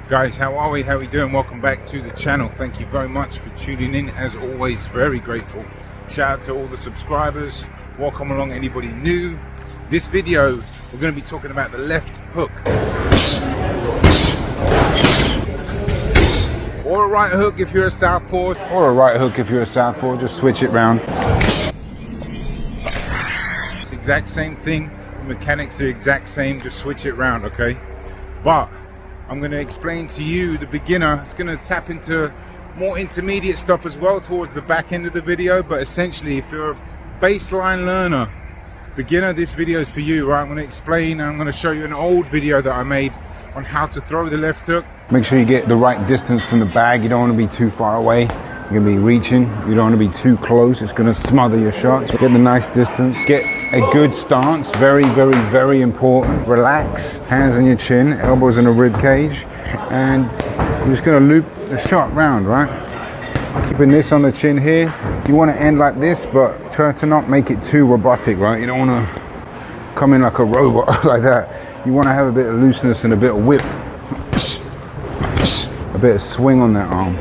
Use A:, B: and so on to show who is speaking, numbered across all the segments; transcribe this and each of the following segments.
A: Guys, how are we? How are we doing? Welcome back to the channel. Thank you very much for tuning in. As always, very grateful. Shout out to all the subscribers. Welcome along anybody new. This video, we're going to be talking about the left hook. Or a right hook if you're a southpaw. Or a right hook if you're a southpaw. Just switch it round. It's the exact same thing. The mechanics are the exact same. Just switch it round, okay? But I'm going to explain to you, the beginner. It's going to tap into more intermediate stuff as well towards the back end of the video. But essentially, if you're a baseline learner, beginner, this video is for you, right? I'm going to explain. I'm going to show you an old video that I made on how to throw the left hook. Make sure you get the right distance from the bag. You don't want to be too far away. You're going to be reaching. You don't want to be too close. It's going to smother your shots. Get the nice distance. Get a good stance. Very, very, very important. Relax. Hands on your chin. Elbows in the rib cage. And you're just going to loop the shot round, right? Keeping this on the chin here. You want to end like this, but try to not make it too robotic, right? You don't want to come in like a robot like that. You want to have a bit of looseness and a bit of whip. A bit of swing on that arm.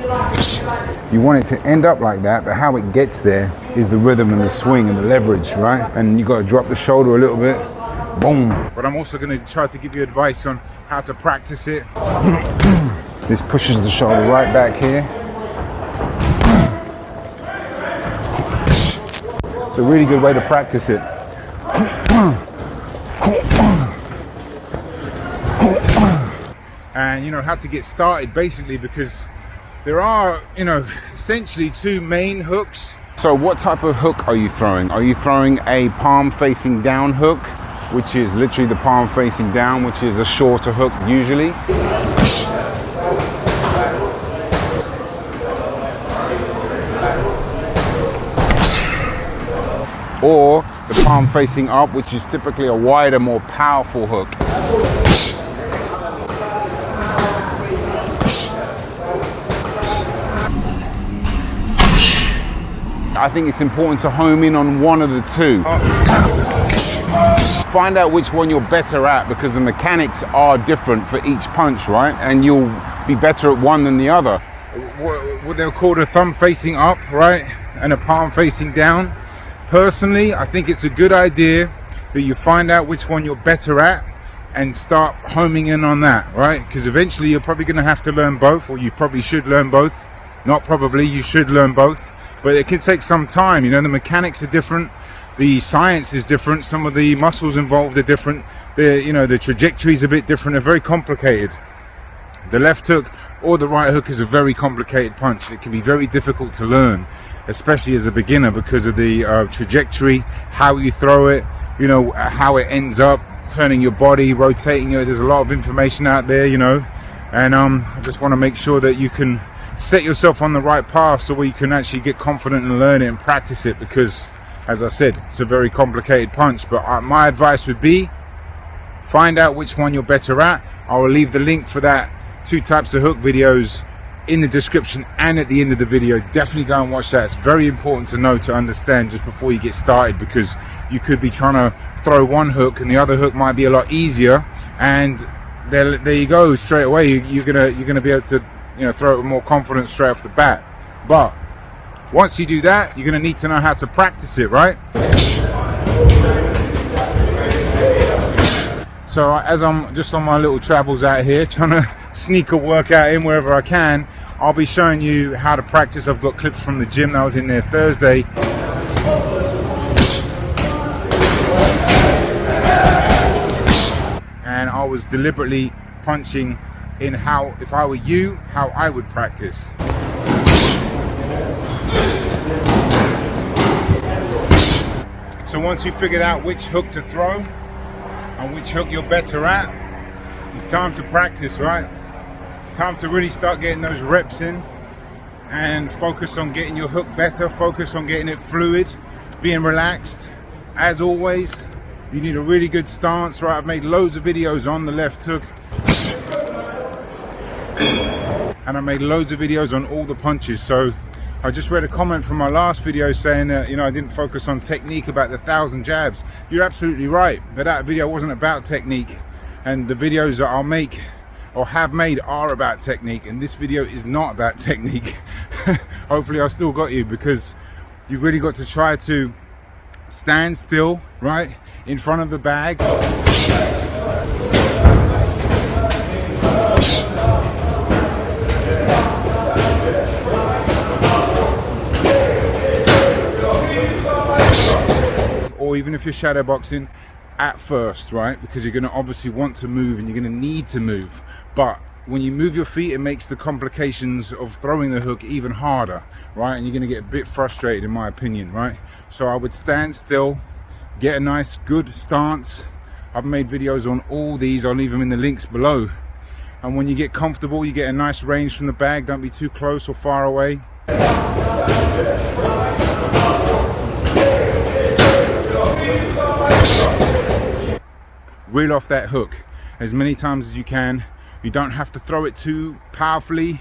A: You want it to end up like that, but how it gets there is the rhythm and the swing and the leverage, right? And you got to drop the shoulder a little bit. Boom. But I'm also going to try to give you advice on how to practice it. This pushes the shoulder right back here. It's a really good way to practice it. And you know how to get started, basically, because there are, essentially two main hooks. So what type of hook are you throwing? Are you throwing a palm facing down hook, which is literally the palm facing down, which is a shorter hook usually? Or the palm facing up, which is typically a wider, more powerful hook. I think it's important to home in on one of the two. Find out which one you're better at, because the mechanics are different for each punch, right? And you'll be better at one than the other. What they'll call a thumb facing up, right? And a palm facing down. Personally, I think it's a good idea that you find out which one you're better at and start homing in on that, right? Because eventually you're probably going to have to learn both, or you probably should learn both. Not probably, you should learn both. But it can take some time. The mechanics are different. The science is different. Some of the muscles involved are different. The trajectory is a bit different. They're very complicated. The left hook or the right hook is a very complicated punch. It can be very difficult to learn, especially as a beginner, because of the trajectory, how you throw it, how it ends up, turning your body, rotating it. There's a lot of information out there, and I just want to make sure that you can set yourself on the right path so you can actually get confident and learn it and practice it, because, as I said, it's a very complicated punch. But my advice would be, find out which one you're better at. I will leave the link for that 2 types of hook videos in the description and at the end of the video. Definitely go and watch that. It's very important to know, to understand just before you get started, because you could be trying to throw one hook and the other hook might be a lot easier, and there you go, straight away you're gonna be able to throw it with more confidence straight off the bat. But once you do that, you're going to need to know how to practice it, right? So as I'm just on my little travels out here, trying to sneak a workout in wherever I can, I'll be showing you how to practice. I've got clips from the gym that I was in there Thursday. And I was deliberately punching in how, if I were you, how I would practice. So once you figured out which hook to throw and which hook you're better at, it's time to practice, right? It's time to really start getting those reps in and focus on getting your hook better, focus on getting it fluid, being relaxed. As always, you need a really good stance, right? I've made loads of videos on the left hook. And I made loads of videos on all the punches. So I just read a comment from my last video saying that I didn't focus on technique about the 1,000 jabs. You're absolutely right, but that video wasn't about technique. And the videos that I'll make or have made are about technique, and this video is not about technique. Hopefully I still got you, because you've really got to try to stand still, right, in front of the bag. Or even if you're shadow boxing at first, right, because you're going to obviously want to move and you're going to need to move, but when you move your feet, it makes the complications of throwing the hook even harder, right? And you're going to get a bit frustrated, in my opinion, right? So I would stand still, get a nice good stance. I've made videos on all these, I'll leave them in the links below. And when you get comfortable, you get a nice range from the bag. Don't be too close or far away. Reel off that hook as many times as you can. You don't have to throw it too powerfully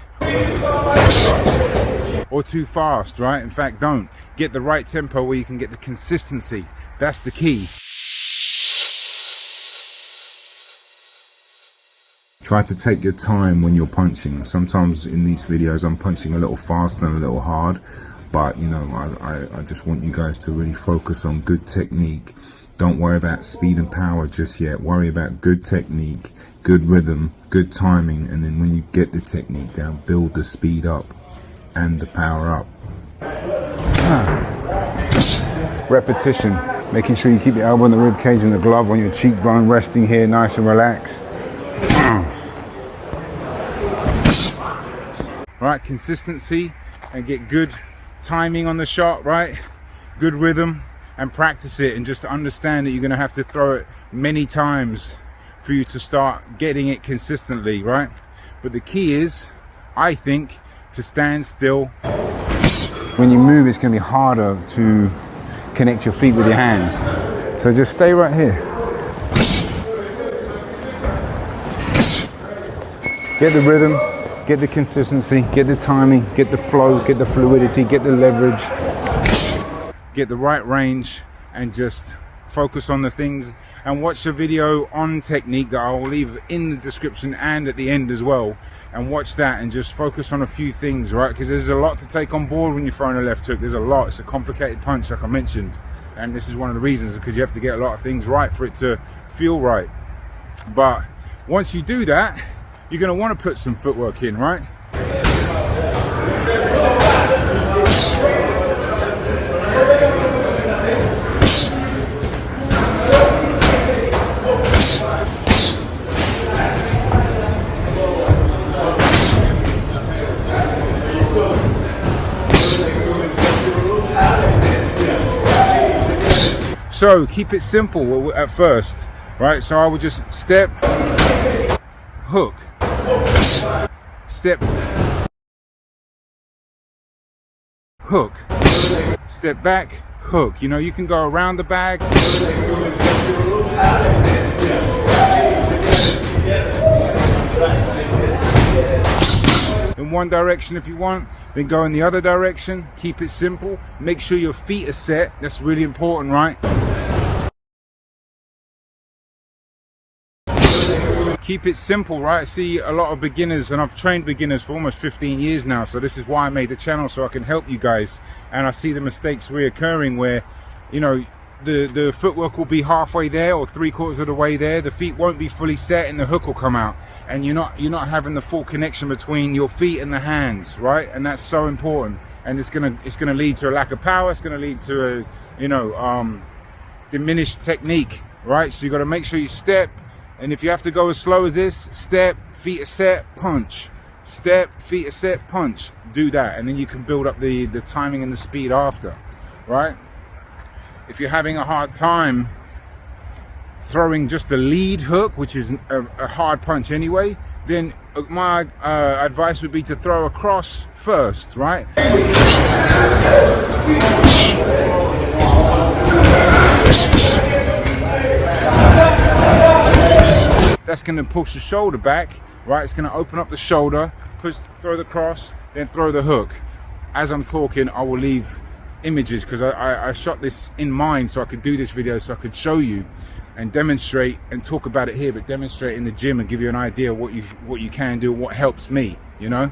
A: or too fast, right? In fact, don't. Get the right tempo where you can get the consistency. That's the key. Try to take your time when you're punching. Sometimes in these videos I'm punching a little fast and a little hard, but you know, I just want you guys to really focus on good technique. Don't worry about speed and power just yet. Worry about good technique, good rhythm, good timing, and then when you get the technique down, build the speed up and the power up. Repetition, making sure you keep your elbow in the rib cage and the glove on your cheekbone, resting here nice and relaxed. Right, consistency and get good timing on the shot, right? Good rhythm, and practice it, and just understand that you're going to have to throw it many times for you to start getting it consistently, right? But the key is, I think, to stand still. When you move, it's going to be harder to connect your feet with your hands. So just stay right here. Get the rhythm, get the consistency, get the timing, get the flow, get the fluidity, get the leverage, get the right range, and just focus on the things. And watch the video on technique that I'll leave in the description and at the end as well, and watch that and just focus on a few things, right? Because there's a lot to take on board when you're throwing a left hook. There's a lot. It's a complicated punch, like I mentioned, and this is one of the reasons, because you have to get a lot of things right for it to feel right. But once you do that, you're going to want to put some footwork in, right? So keep it simple at first, right? So I would just step, hook, step, hook, step back, hook. You know, you can go around the bag. In one direction if you want, then go in the other direction. Keep it simple. Make sure your feet are set. That's really important, right? Keep it simple, right? I see a lot of beginners, and I've trained beginners for almost 15 years now, so this is why I made the channel, so I can help you guys. And I see the mistakes reoccurring where, you know, the footwork will be halfway there or 3/4 of the way there, the feet won't be fully set, and the hook will come out, and you're not having the full connection between your feet and the hands, right? And that's so important, and it's gonna lead to a lack of power. It's gonna lead to a diminished technique, right? So you got to make sure you step. And if you have to go as slow as this, step, feet are set, punch. Step, feet are set, punch. Do that, and then you can build up the timing and the speed after, right? If you're having a hard time throwing just the lead hook, which is a hard punch anyway, then my advice would be to throw across first, right? That's going to push the shoulder back, right? It's going to open up the shoulder, throw the cross, then throw the hook. As I'm talking, I will leave images, because I shot this in mind so I could do this video, so I could show you. and demonstrate and talk about it here, but demonstrate in the gym and give you an idea of what you can do, what helps me, you know.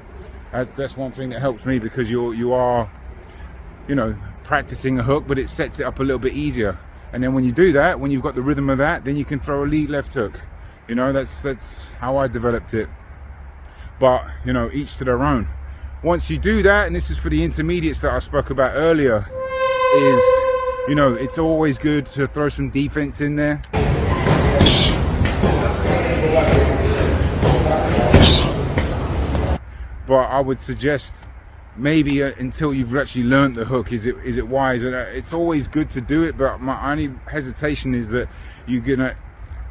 A: That's one thing that helps me, because you are, you know, practicing a hook, but it sets it up a little bit easier. And then when you do that, when you've got the rhythm of that, then you can throw a lead left hook. You know, that's how I developed it. But, you know, each to their own. Once you do that, and this is for the intermediates that I spoke about earlier, is, you know, it's always good to throw some defense in there. But I would suggest maybe until you've actually learned the hook, is it wise? And it's always good to do it, but my only hesitation is that you're gonna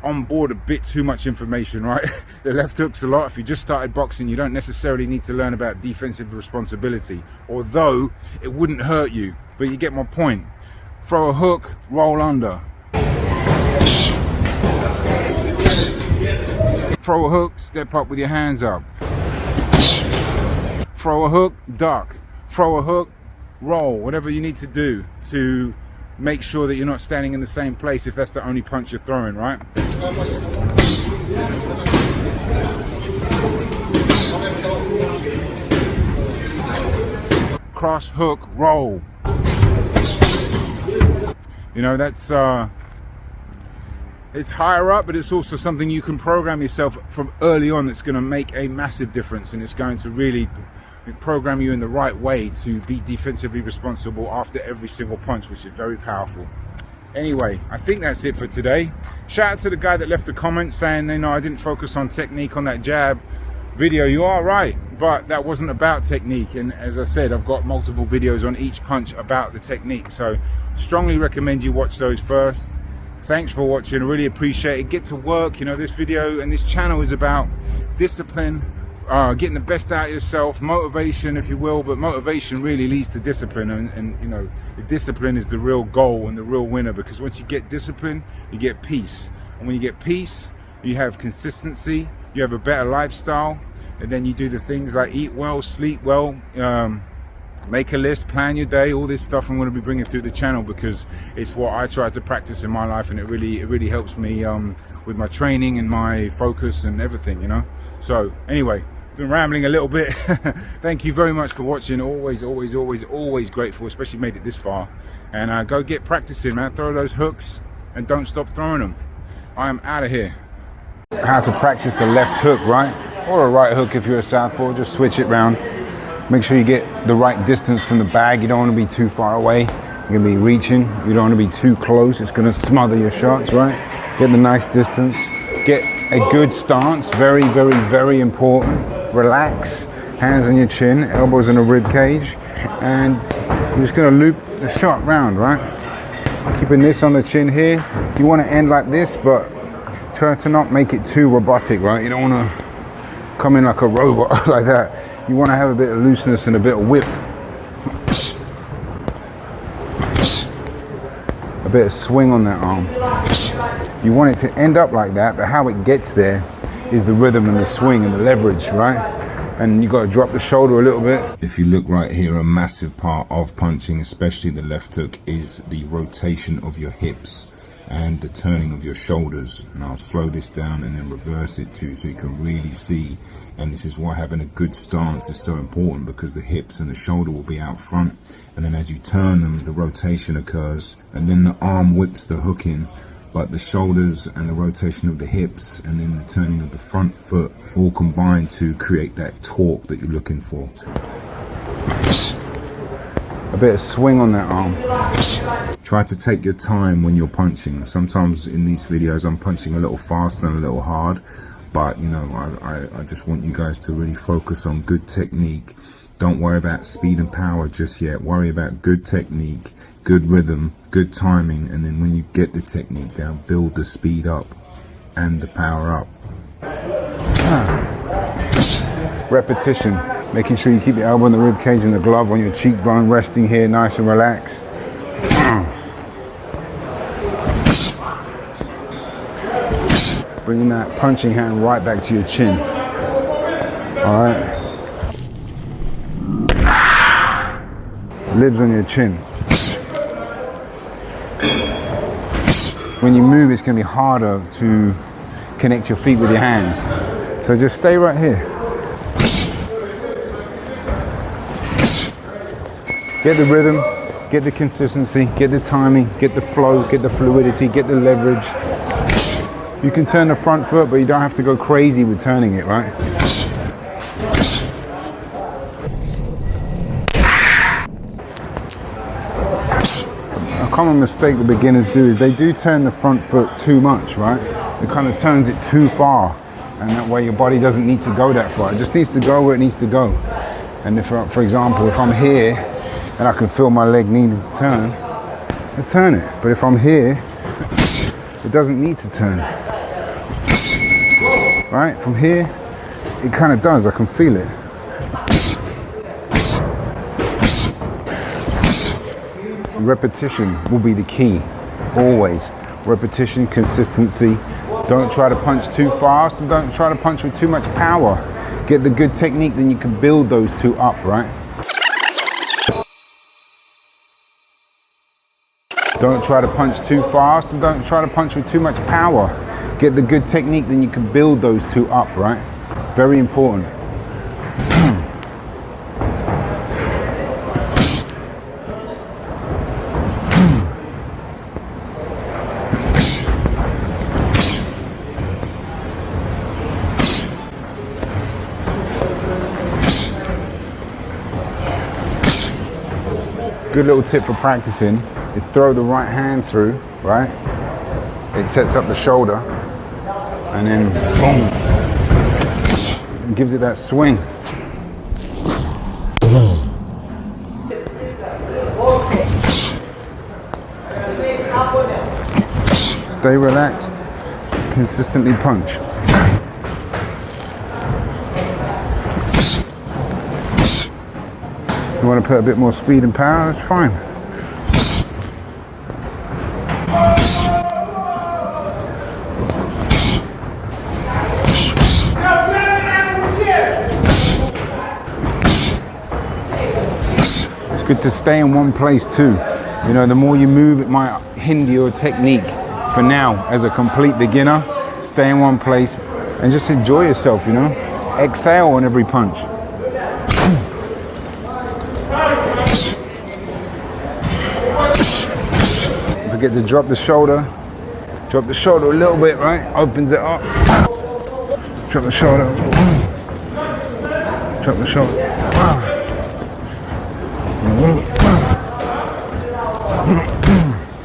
A: onboard a bit too much information, right? The left hook's a lot. If you just started boxing, you don't necessarily need to learn about defensive responsibility, although it wouldn't hurt you, but you get my point. Throw a hook, roll under. Throw a hook, step up with your hands up. Throw a hook, duck. Throw a hook, roll. Whatever you need to do to make sure that you're not standing in the same place if that's the only punch you're throwing, right? Cross, hook, roll. You know, that's it's higher up, but it's also something you can program yourself from early on that's going to make a massive difference, and it's going to really program you in the right way to be defensively responsible after every single punch, which is very powerful. Anyway, I think that's it for today. Shout out to the guy that left a comment saying, you know, I didn't focus on technique on that jab video. You are right, but that wasn't about technique. And as I said, I've got multiple videos on each punch about the technique. So strongly recommend you watch those first. Thanks for watching. I really appreciate it. Get to work. You know, this video and this channel is about discipline, getting the best out of yourself, motivation, if you will, but motivation really leads to discipline, and you know, the discipline is the real goal and the real winner, because once you get discipline, you get peace, and when you get peace, you have consistency, you have a better lifestyle, and then you do the things like eat well, sleep well, make a list, plan your day, all this stuff I'm going to be bringing through the channel, because it's what I try to practice in my life, and it really helps me with my training and my focus and everything, you know. So anyway, been rambling a little bit. Thank you very much for watching. Always grateful, especially made it this far. And go get practicing, man. Throw those hooks and don't stop throwing them. I am out of here. How to practice a left hook, right? Or a right hook if you're a southpaw. Just switch it round. Make sure you get the right distance from the bag. You don't want to be too far away. You're going to be reaching. You don't want to be too close. It's going to smother your shots, right? Get the nice distance. Get a good stance. Very important. Relax, hands on your chin, elbows in the rib cage, and you're just going to loop the shot round, right? Keeping this on the chin here. You want to end like this, but try to not make it too robotic, right? You don't want to come in like a robot like that. You want to have a bit of looseness and a bit of whip. A bit of swing on that arm. You want it to end up like that, but how it gets there is the rhythm and the swing and the leverage, right? And you got to drop the shoulder a little bit. If you look right here, a massive part of punching, especially the left hook, is the rotation of your hips and the turning of your shoulders. And I'll slow this down and then reverse it too, so you can really see. And this is why having a good stance is so important, because the hips and the shoulder will be out front, and then as you turn them, the rotation occurs, and then the arm whips the hook in. But the shoulders and the rotation of the hips and then the turning of the front foot all combine to create that torque that you're looking for. A bit of swing on that arm. Try to take your time when you're punching. Sometimes in these videos I'm punching a little fast and a little hard, but you know, I just want you guys to really focus on good technique. Don't worry about speed and power just yet. Worry about good technique, good rhythm, good timing, and then when you get the technique down, build the speed up and the power up. Repetition, making sure you keep your elbow in the rib cage and the glove on your cheekbone, resting here nice and relaxed. Bringing that punching hand right back to your chin. All right. Lives on your chin. when you move, it's going to be harder to connect your feet with your hands. So just stay right here. Get the rhythm, get the consistency, get the timing, get the flow, get the fluidity, get the leverage. You can turn the front foot, but you don't have to go crazy with turning it, right? A common mistake the beginners do is they do turn the front foot too much, right? It kind of turns it too far, and that way your body doesn't need to go that far. It just needs to go where it needs to go. And if, for example, if I'm here and I can feel my leg needing to turn, I turn it. But if I'm here, it doesn't need to turn. Right? From here, it kind of does. I can feel it. Repetition will be the key, always. Repetition, consistency. Don't try to punch too fast and don't try to punch with too much power. Get the good technique, then you can build those two up, right? Don't try to punch too fast and don't try to punch with too much power. Get the good technique, then you can build those two up, right? Very important. Good little tip for practicing is throw the right hand through, right? It sets up the shoulder and then boom, it gives it that swing. Stay relaxed, consistently punch. You want to put a bit more speed and power, that's fine. It's good to stay in one place too. You know, the more you move, it might hinder your technique. For now, as a complete beginner, stay in one place and just enjoy yourself, you know? Exhale on every punch. Forget to drop the shoulder. Drop the shoulder a little bit, right? Opens it up. Drop the shoulder. Drop the shoulder.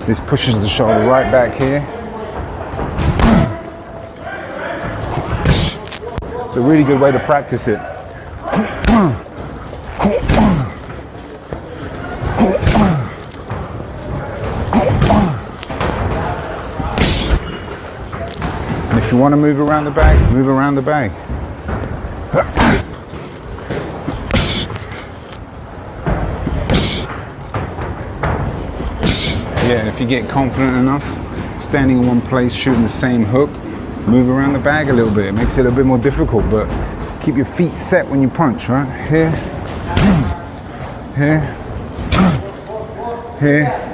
A: This pushes the shoulder right back here. It's a really good way to practice it. And if you want to move around the bag, move around the bag. Yeah, and if you get confident enough, standing in one place, shooting the same hook, move around the bag a little bit. It makes it a bit more difficult, but keep your feet set when you punch, right? Here, here, here.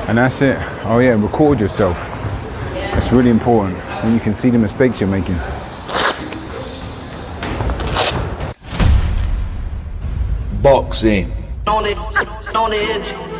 A: And that's it. Oh yeah, record yourself. That's really important. Then you can see the mistakes you're making.
B: Boxing.
C: On the edge.